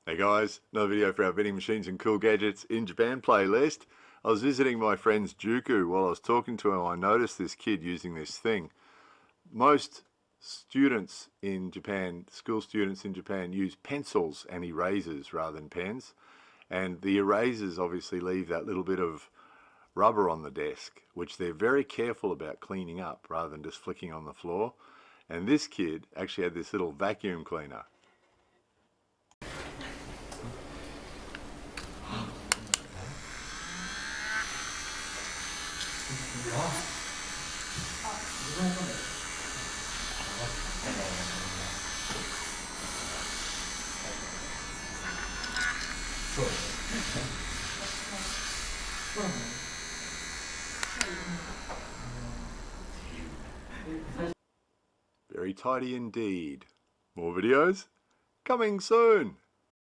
Hey guys, another video for our vending machines and cool gadgets in Japan playlist. I was visiting my friend's Juku. While I was talking to him, I noticed this kid using this thing. Most students in Japan, school students in Japan, use pencils and erasers rather than pens. And the erasers obviously leave that little bit of rubber on the desk, which they're very careful about cleaning up rather than just flicking on the floor. And this kid actually had this little vacuum cleaner. Very tidy indeed. More videos coming soon.